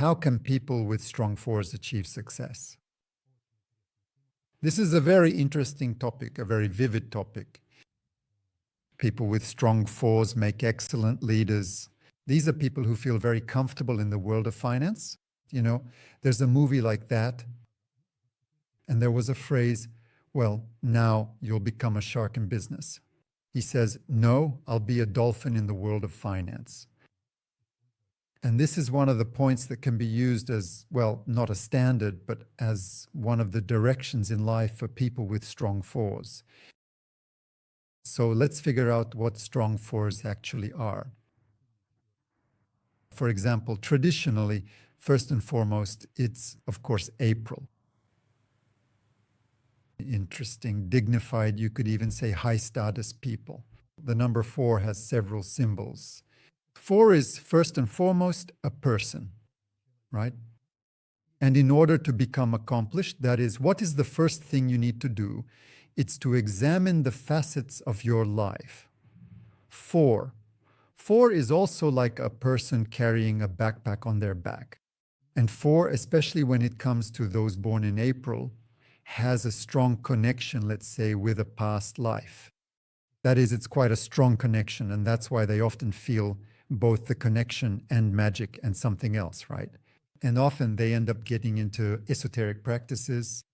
How can people with strong fours achieve success? This is a very interesting topic, a very vivid topic. People with strong fours make excellent leaders. These are people who feel very comfortable in the world of finance. You know, there's a movie like that, and there was a phrase, well, now you'll become a shark in business. He says, no, I'll be a dolphin in the world of finance. And this is one of the points that can be used as, well, not a standard, but as one of the directions in life for people with strong fours. So let's figure out what strong fours actually are. For example, traditionally, first and foremost, it's, of course, April. Interesting, dignified, you could even say high status people. The number 4 has several symbols. 4 is first and foremost a person, right? And in order to become accomplished, that is, what is the first thing you need to do? It's to examine the facets of your life. 4 is also like a person carrying a backpack on their back. And 4, especially when it comes to those born in April, has a strong connection, let's say, with a past life. That is, it's quite a strong connection, and that's why they often feel both the connection and magic and something else, right? And often they end up getting into esoteric practices.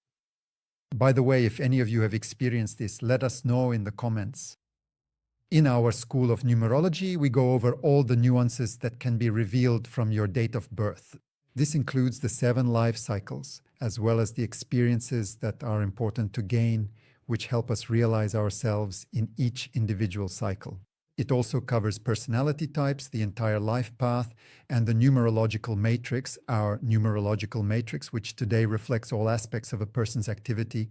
By the way, if any of you have experienced this, let us know in the comments. In our School of Numerology, we go over all the nuances that can be revealed from your date of birth. This includes the 7 life cycles, as well as the experiences that are important to gain, which help us realize ourselves in each individual cycle. It also covers personality types, the entire life path, and the numerological matrix, our numerological matrix, which today reflects all aspects of a person's activity.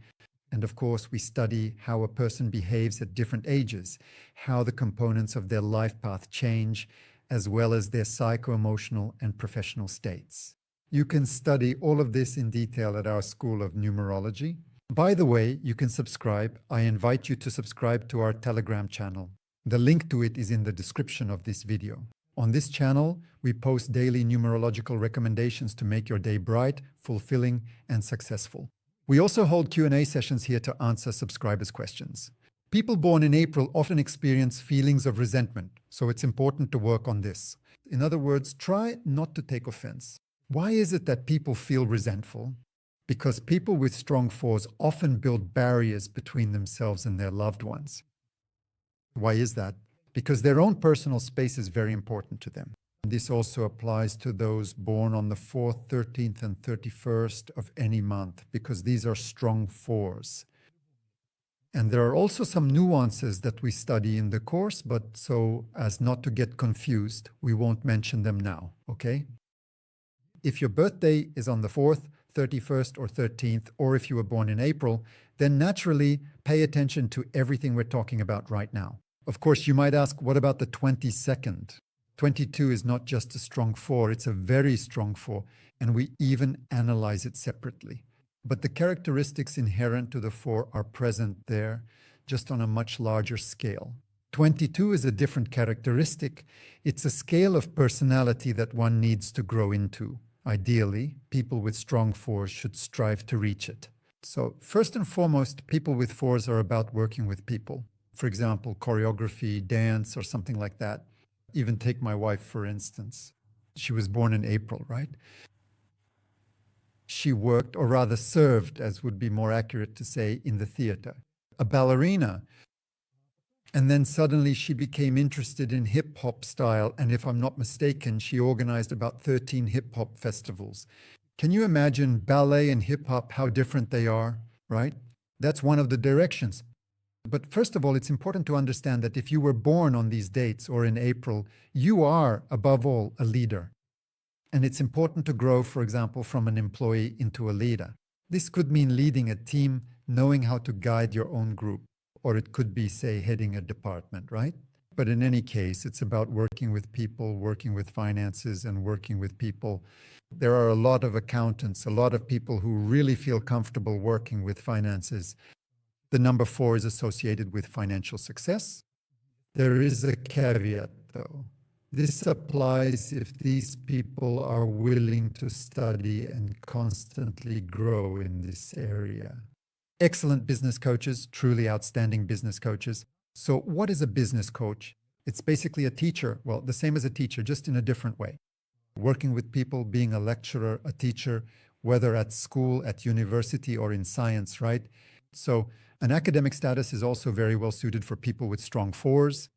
And of course, we study how a person behaves at different ages, how the components of their life path change, as well as their psycho-emotional and professional states. You can study all of this in detail at our School of Numerology. By the way, you can subscribe. I invite you to subscribe to our Telegram channel. The link to it is in the description of this video. On this channel, we post daily numerological recommendations to make your day bright, fulfilling, and successful. We also hold Q&A sessions here to answer subscribers' questions. People born in April often experience feelings of resentment, so it's important to work on this. In other words, try not to take offense. Why is it that people feel resentful? Because people with strong fours often build barriers between themselves and their loved ones. Why is that? Because their own personal space is very important to them. This also applies to those born on the 4th, 13th, and 31st of any month, because these are strong fours. And there are also some nuances that we study in the course, but so as not to get confused, we won't mention them now, okay? If your birthday is on the 4th, 31st, or 13th, or if you were born in April, then naturally pay attention to everything we're talking about right now. Of course, you might ask, what about the 22nd? 22 is not just a strong 4, it's a very strong 4, and we even analyze it separately. But the characteristics inherent to the 4 are present there, just on a much larger scale. 22 is a different characteristic. It's a scale of personality that one needs to grow into. Ideally, people with strong 4s should strive to reach it. So first and foremost, people with 4s are about working with people. For example, choreography, dance, or something like that. Even take my wife, for instance. She was born in April, right? She worked, or rather served, as would be more accurate to say, in the theater. A ballerina. And then suddenly she became interested in hip-hop style, and if I'm not mistaken, she organized about 13 hip-hop festivals. Can you imagine ballet and hip-hop, how different they are, right? That's one of the directions. But first of all, it's important to understand that if you were born on these dates or in April, you are, above all, a leader. And it's important to grow, for example, from an employee into a leader. This could mean leading a team, knowing how to guide your own group. Or it could be, say, heading a department, right? But in any case, it's about working with people, working with finances, and working with people. There are a lot of accountants, a lot of people who really feel comfortable working with finances. The number 4 is associated with financial success. There is a caveat, though. This applies if these people are willing to study and constantly grow in this area. Excellent business coaches, truly outstanding business coaches. So, what is a business coach? It's basically a teacher, well, the same as a teacher, just in a different way. Working with people, being a lecturer, a teacher, whether at school, at university, or in science, right? So, an academic status is also very well suited for people with strong fours.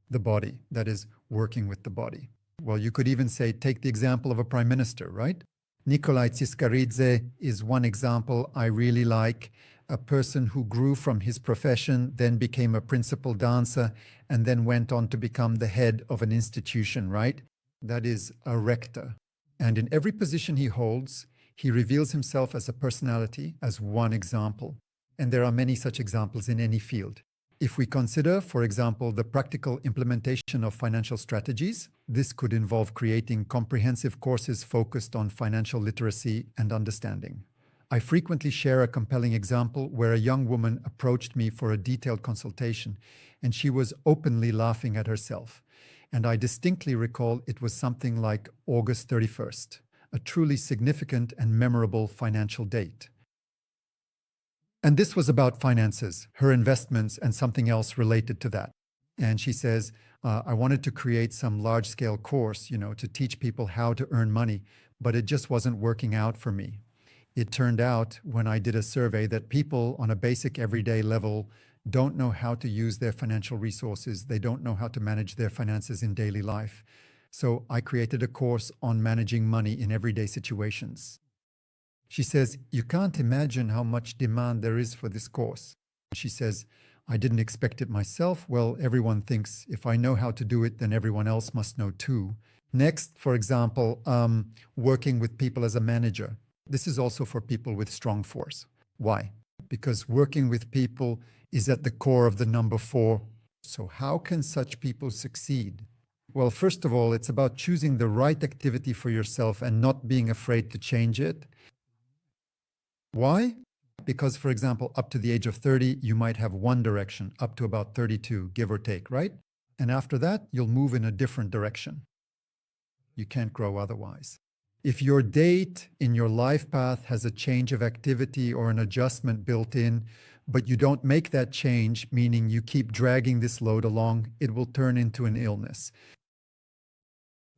The body, that is, working with the body. Well, you could even say, take the example of a prime minister, right? Nikolai Tsiskaridze is one example I really like. A person who grew from his profession, then became a principal dancer, and then went on to become the head of an institution, right? That is a rector. And in every position he holds, he reveals himself as a personality, as one example. And there are many such examples in any field. If we consider, for example, the practical implementation of financial strategies, this could involve creating comprehensive courses focused on financial literacy and understanding. I frequently share a compelling example where a young woman approached me for a detailed consultation, and she was openly laughing at herself. And I distinctly recall it was something like August 31st, a truly significant and memorable financial date. And this was about finances, her investments, and something else related to that. And she says, I wanted to create some large-scale course, to teach people how to earn money, but it just wasn't working out for me. It turned out, when I did a survey, that people on a basic everyday level don't know how to use their financial resources. They don't know how to manage their finances in daily life. So I created a course on managing money in everyday situations. She says, you can't imagine how much demand there is for this course. She says, I didn't expect it myself. Well, everyone thinks if I know how to do it, then everyone else must know too. Next, for example, working with people as a manager. This is also for people with strong force. Why? Because working with people is at the core of the number 4. So how can such people succeed? Well, first of all, it's about choosing the right activity for yourself and not being afraid to change it. Why? Because, for example, up to the age of 30, you might have one direction, up to about 32, give or take, right? And after that, you'll move in a different direction. You can't grow otherwise. If your date in your life path has a change of activity or an adjustment built in, but you don't make that change, meaning you keep dragging this load along, it will turn into an illness.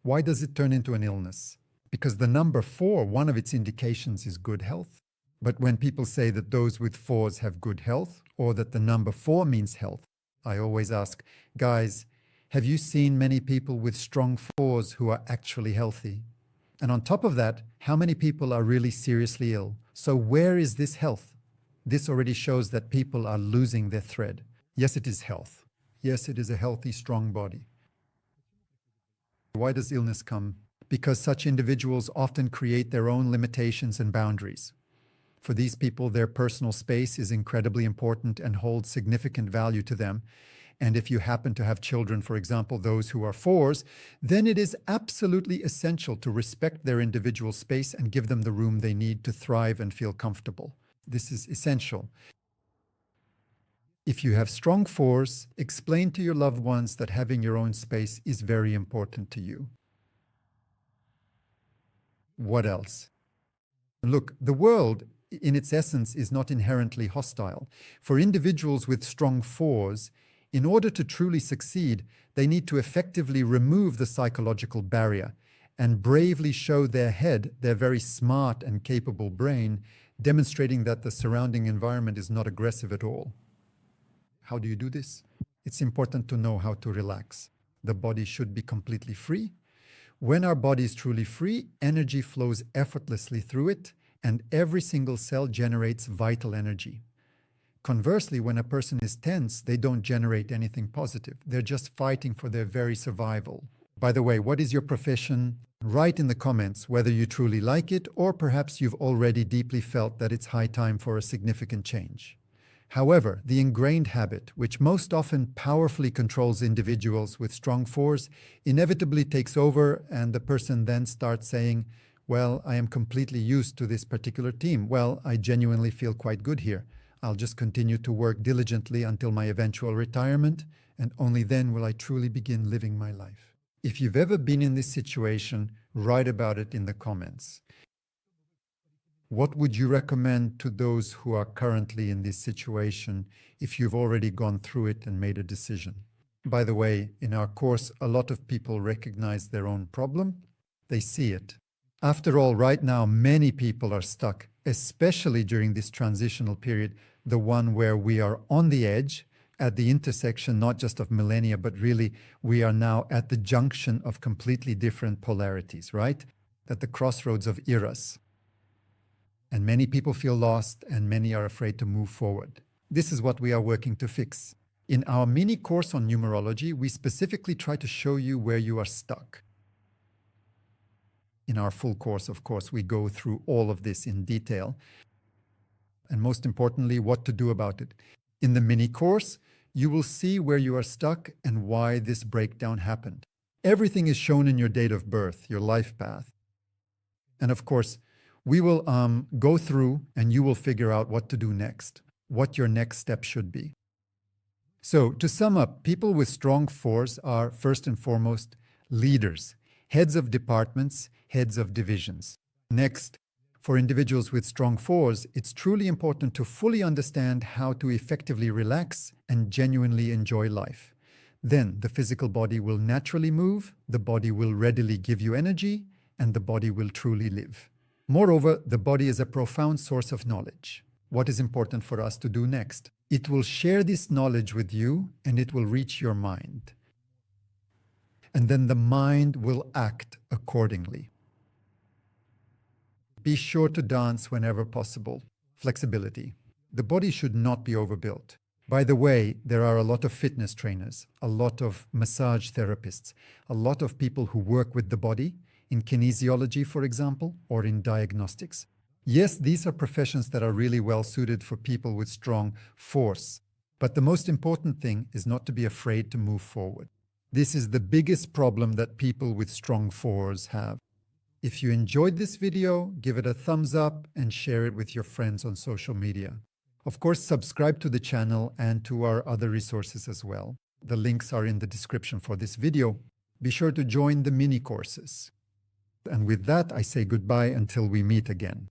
Why does it turn into an illness? Because the number 4, one of its indications is good health. But when people say that those with 4s have good health, or that the number 4 means health, I always ask, guys, have you seen many people with strong 4s who are actually healthy? And on top of that, how many people are really seriously ill? So where is this health? This already shows that people are losing their thread. Yes, it is health. Yes, it is a healthy, strong body. Why does illness come? Because such individuals often create their own limitations and boundaries. For these people, their personal space is incredibly important and holds significant value to them. And if you happen to have children, for example, those who are 4s, then it is absolutely essential to respect their individual space and give them the room they need to thrive and feel comfortable. This is essential. If you have strong 4s, explain to your loved ones that having your own space is very important to you. What else? Look, the world, in its essence, is not inherently hostile. For individuals with strong 4s, in order to truly succeed, they need to effectively remove the psychological barrier and bravely show their head, their very smart and capable brain, demonstrating that the surrounding environment is not aggressive at all. How do you do this? It's important to know how to relax. The body should be completely free. When our body is truly free, energy flows effortlessly through it, and every single cell generates vital energy. Conversely, when a person is tense, they don't generate anything positive. They're just fighting for their very survival. By the way, what is your profession? Write in the comments whether you truly like it, or perhaps you've already deeply felt that it's high time for a significant change. However, the ingrained habit, which most often powerfully controls individuals with strong 4s, inevitably takes over, and the person then starts saying, well, I am completely used to this particular team. Well, I genuinely feel quite good here. I'll just continue to work diligently until my eventual retirement, and only then will I truly begin living my life. If you've ever been in this situation, write about it in the comments. What would you recommend to those who are currently in this situation if you've already gone through it and made a decision? By the way, in our course, a lot of people recognize their own problem. They see it. After all, right now, many people are stuck, especially during this transitional period, the one where we are on the edge, at the intersection not just of millennia, but really we are now at the junction of completely different polarities, right? At the crossroads of eras. And many people feel lost and many are afraid to move forward. This is what we are working to fix. In our mini course on numerology, we specifically try to show you where you are stuck. In our full course, of course, we go through all of this in detail. And most importantly, what to do about it. In the mini course, you will see where you are stuck and why this breakdown happened. Everything is shown in your date of birth, your life path. And of course, we will go through and you will figure out what to do next, what your next step should be. So to sum up, people with strong fours are first and foremost leaders, heads of departments, heads of divisions. Next, for individuals with strong fours, it's truly important to fully understand how to effectively relax and genuinely enjoy life. Then the physical body will naturally move, the body will readily give you energy, and the body will truly live. Moreover, the body is a profound source of knowledge. What is important for us to do next? It will share this knowledge with you and it will reach your mind. And then the mind will act accordingly. Be sure to dance whenever possible. Flexibility. The body should not be overbuilt. By the way, there are a lot of fitness trainers, a lot of massage therapists, a lot of people who work with the body, in kinesiology, for example, or in diagnostics. Yes, these are professions that are really well suited for people with strong force. But the most important thing is not to be afraid to move forward. This is the biggest problem that people with strong fours have. If you enjoyed this video, give it a thumbs up and share it with your friends on social media. Of course, subscribe to the channel and to our other resources as well. The links are in the description for this video. Be sure to join the mini courses. And with that, I say goodbye until we meet again.